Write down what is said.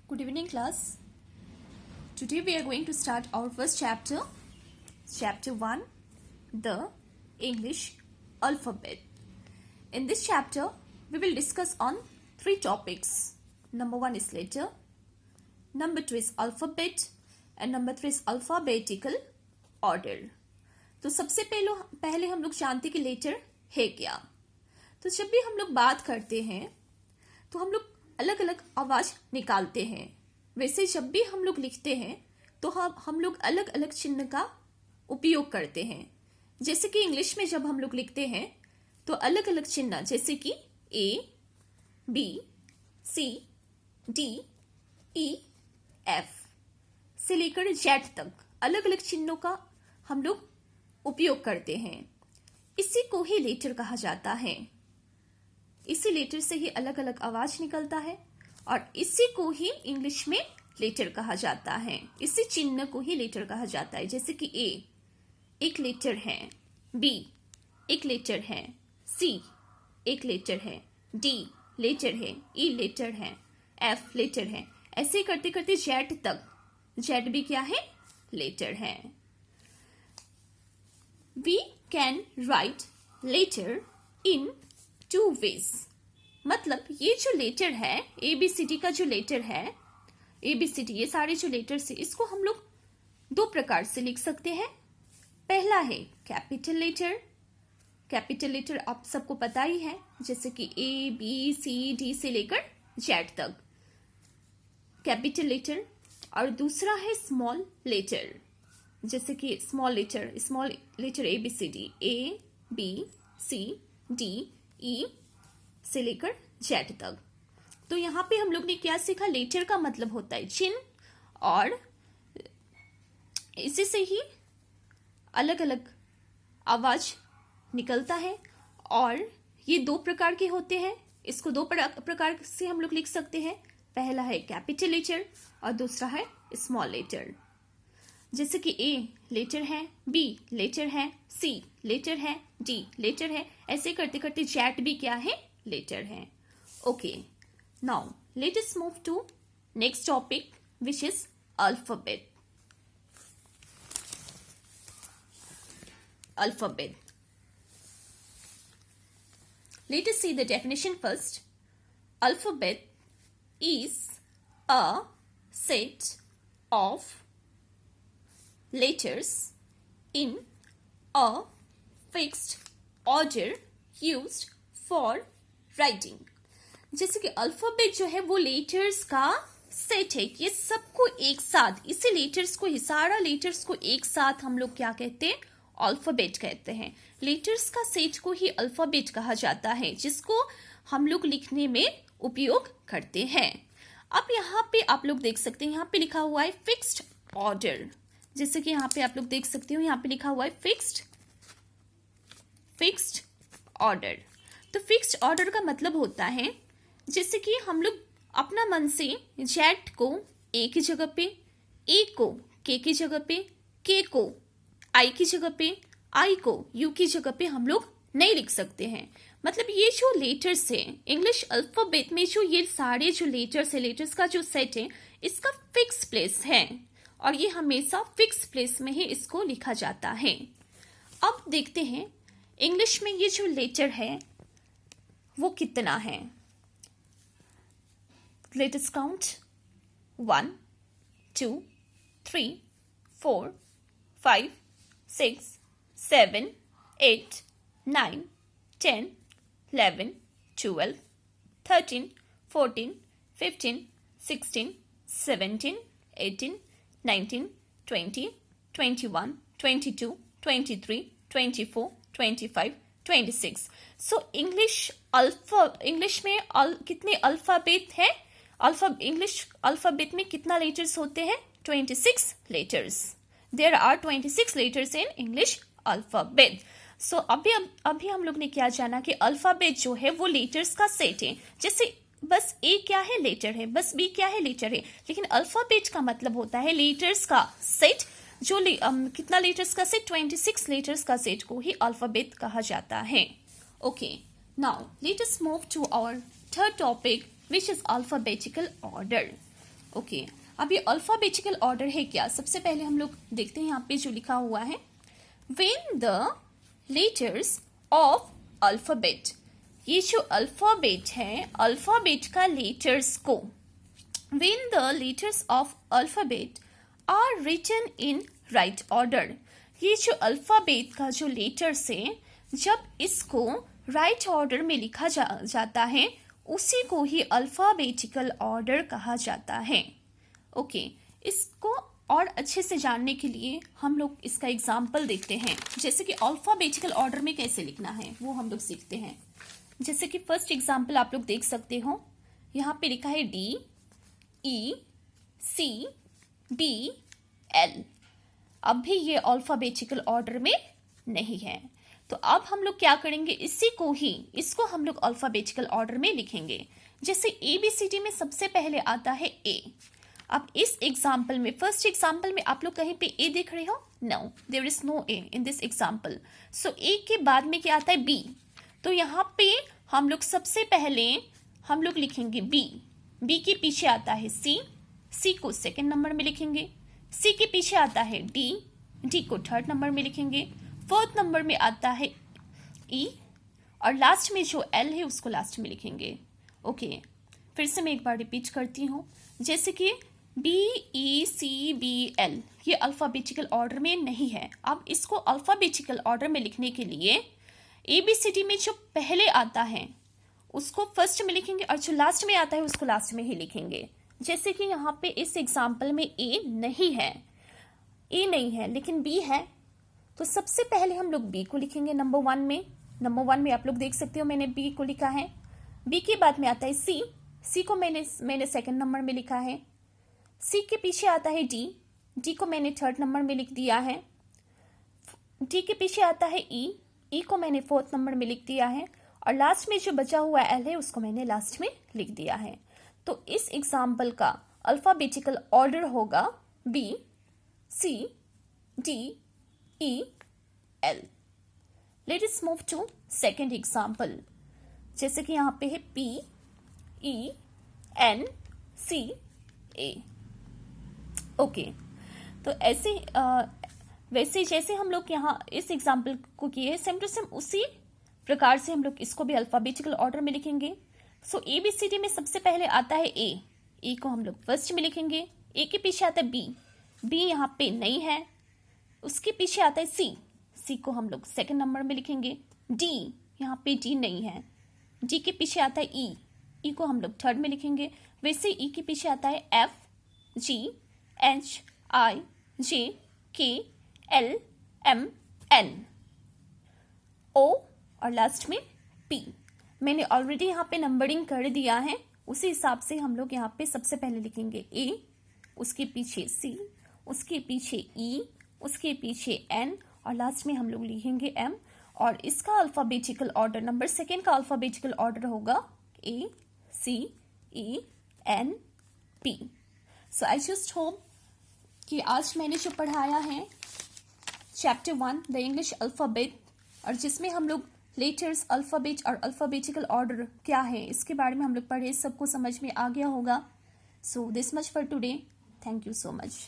Good evening, class. Today we are going to start our first chapter, Chapter 1, the English Alphabet. In this chapter, we will discuss on 3 topics. Number 1 is letter, number 2 is alphabet, and number 3 is alphabetical order. तो सबसे पहले हम लोग जानते कि letter है क्या. तो जब भी हम लोग बात करते हैं तो हम लोग अलग अलग आवाज निकालते हैं. वैसे जब भी हम लोग लिखते हैं तो हम लोग अलग अलग चिन्ह का उपयोग करते हैं. जैसे कि इंग्लिश में जब हम लोग लिखते हैं तो अलग अलग चिन्ह जैसे कि A, B, C, D, E, F से लेकर Z तक अलग अलग चिन्हों का हम लोग उपयोग करते हैं. इसी को ही लेटर कहा जाता है. इसी लेटर से ही अलग अलग आवाज निकलता है और इसी को ही इंग्लिश में लेटर कहा जाता है. इसी चिन्ह को ही लेटर कहा जाता है. जैसे कि A एक लेटर है, B एक लेटर है, C एक लेटर है, D लेटर है, E लेटर है, F लेटर है. ऐसे करते करते Z तक. Z भी क्या है? लेटर है. We can write letter in 2 ways. मतलब ये जो लेटर है ABCD का जो लेटर है ABCD ये सारे जो लेटर्स है इसको हम लोग 2 प्रकार से लिख सकते हैं. पहला है कैपिटल लेटर. कैपिटल लेटर आप सबको पता ही है जैसे कि A, B, C, D से लेकर Z तक कैपिटल लेटर. और दूसरा है स्मॉल लेटर जैसे कि small letter ABCD A, B, C, D, E से लेकर Z तक. तो यहाँ पे हम लोग ने क्या सीखा? लेटर का मतलब होता है चिन्ह और इसी से ही अलग अलग आवाज निकलता है. और ये 2 प्रकार के होते हैं. इसको 2 प्रकार से हम लोग लिख सकते हैं. पहला है कैपिटल लेटर और दूसरा है स्मॉल लेटर. जैसे कि A लेटर है, B लेटर है, C लेटर है, D लेटर है. ऐसे करते करते Z भी क्या है? लेटर है. Okay, now let us move to next topic which is alphabet. Alphabet. Let us see the definition first. Alphabet is a set of letters in a fixed order used for writing. जैसे कि alphabet जो है वो letters का set है. ये सबको एक साथ इसी लेटर्स को सारा लेटर्स को एक साथ हम लोग क्या कहते हैं? अल्फाबेट कहते हैं. लेटर्स का सेट को ही अल्फाबेट कहा जाता है जिसको हम लोग लिखने में उपयोग करते हैं. अब यहाँ पे आप लोग देख सकते हैं यहाँ पे लिखा हुआ है फिक्स्ड ऑर्डर. जैसे कि यहाँ पे आप लोग देख सकते हो यहाँ पे लिखा हुआ है फिक्स्ड ऑर्डर. तो फिक्स्ड ऑर्डर का मतलब होता है जैसे कि हम लोग अपना मन से Z को A की जगह पे, A को K की जगह पे, K को I की जगह पे, I को U की जगह पे हम लोग नहीं लिख सकते हैं. मतलब ये जो लेटर्स है इंग्लिश अल्फाबेट में जो ये सारे जो लेटर्स है लेटर्स का जो सेट है इसका फिक्स प्लेस है और ये हमेशा फिक्स प्लेस में ही इसको लिखा जाता है. अब देखते हैं इंग्लिश में ये जो लेटर है वो कितना है. Let us count 1, 2, 3, 4, 5, 6, 7, 8, 9, 10, 11, 12, 13, 14, 15, 16, 17, 18, 19, 20, 21, 22, 23, 24, 25, 26. So English में कितने अल्फाबेट है? इंग्लिश अल्फाबेट में कितना लेटर्स होते हैं? 26 letters. There are 26 letters in English alphabet. So अभी हम लोग ने क्या जाना कि अल्फाबेट जो है वो लेटर्स का सेट है. जैसे बस A क्या है? लेटर है. बस B क्या है? लेटर है. लेकिन अल्फाबेट का मतलब होता है लेटर्स का सेट. जो कितना लेटर्स का सेट? 26 लेटर्स का सेट को ही अल्फाबेट कहा जाता है. Okay, now let us move to our third topic which is alphabetical order. Okay अब ये अल्फाबेटिकल ऑर्डर है क्या, सबसे पहले हम लोग देखते हैं यहाँ पे जो लिखा हुआ है, when the letters of alphabet, ये जो अल्फाबेट है, अल्फाबेट का लेटर्स को, when the letters of alphabet are written in right order, ये जो अल्फाबेट का जो लेटर्स है, जब इसको राइट ऑर्डर में लिखा जाता है उसी को ही अल्फाबेटिकल ऑर्डर कहा जाता है। ओके इसको और अच्छे से जानने के लिए हम लोग इसका एग्जाम्पल देखते हैं, जैसे कि अल्फाबेटिकल ऑर्डर में कैसे लिखना है वो हम लोग सीखते हैं। जैसे कि फर्स्ट एग्जाम्पल आप लोग देख सकते हो, यहाँ पे लिखा है D E C D L, अब भी ये अल्फाबेटिकल ऑर्डर में नहीं है, तो अब हम लोग क्या करेंगे, इसी को ही, इसको हम लोग अल्फाबेटिकल ऑर्डर में लिखेंगे। जैसे ABCD में सबसे पहले आता है A, अब इस एग्जाम्पल में, फर्स्ट एग्जाम्पल में आप लोग कहीं पे A देख रहे हो? No, there is no A in this example. So A के बाद में क्या आता है? B, तो यहाँ पे हम लोग सबसे पहले हम लोग लिखेंगे B, B के पीछे आता है C, C को सेकेंड नंबर में लिखेंगे, C के पीछे आता है D, D को थर्ड नंबर में लिखेंगे, फोर्थ नंबर में आता है E, और लास्ट में जो L है उसको लास्ट में लिखेंगे। ओके फिर से मैं एक बार रिपीट करती हूँ, जैसे कि BECBL ये अल्फाबेटिकल ऑर्डर में नहीं है। अब इसको अल्फाबेटिकल ऑर्डर में लिखने के लिए ABCD में जो पहले आता है उसको फर्स्ट में लिखेंगे और जो लास्ट में आता है उसको लास्ट में ही लिखेंगे। जैसे कि यहाँ पे इस एग्जाम्पल में A नहीं है, A नहीं है लेकिन B है, तो सबसे पहले हम लोग B को लिखेंगे नंबर वन में आप लोग देख सकते हो मैंने B को लिखा है। B के बाद में आता है C, C को मैंने सेकंड नंबर में लिखा है, C के पीछे आता है D, D को मैंने थर्ड नंबर में लिख दिया है, D के पीछे आता है E, E को मैंने फोर्थ नंबर में लिख दिया है, और लास्ट में जो बचा हुआ L है उसको मैंने लास्ट में लिख दिया है। तो इस एग्जाम्पल का अल्फाबेटिकल ऑर्डर होगा B C D E L। Let us move to second example, जैसे कि यहाँ पे है P E N C A। Okay तो ऐसे वैसे जैसे हम लोग यहाँ इस एग्जाम्पल को किए हैं, सेम टू सेम उसी प्रकार से हम लोग इसको भी अल्फाबेटिकल ऑर्डर में लिखेंगे। सो ABCD में सबसे पहले आता है A को हम लोग फर्स्ट में लिखेंगे, A के पीछे आता है B यहाँ पे नहीं है, उसके पीछे आता है C को हम लोग सेकंड नंबर में लिखेंगे, D यहाँ पे D नहीं है, D के पीछे आता है E को हम लोग थर्ड में लिखेंगे, वैसे E के पीछे आता है F G H I J K L M N O और लास्ट में P। मैंने ऑलरेडी यहाँ पे नंबरिंग कर दिया है, उसी हिसाब से हम लोग यहाँ पे सबसे पहले लिखेंगे A, उसके पीछे C, उसके पीछे E, उसके पीछे N और लास्ट में हम लोग लिखेंगे M। और इसका अल्फाबेटिकल ऑर्डर, नंबर सेकेंड का अल्फाबेटिकल ऑर्डर होगा A C E N P। So I just hope कि आज मैंने जो पढ़ाया है चैप्टर 1 द इंग्लिश अल्फाबेट, और जिसमें हम लोग लेटर्स, अल्फाबेट और अल्फाबेटिकल ऑर्डर क्या है इसके बारे में हम लोग पढ़े, सबको समझ में आ गया होगा। So this much for today, thank you so much.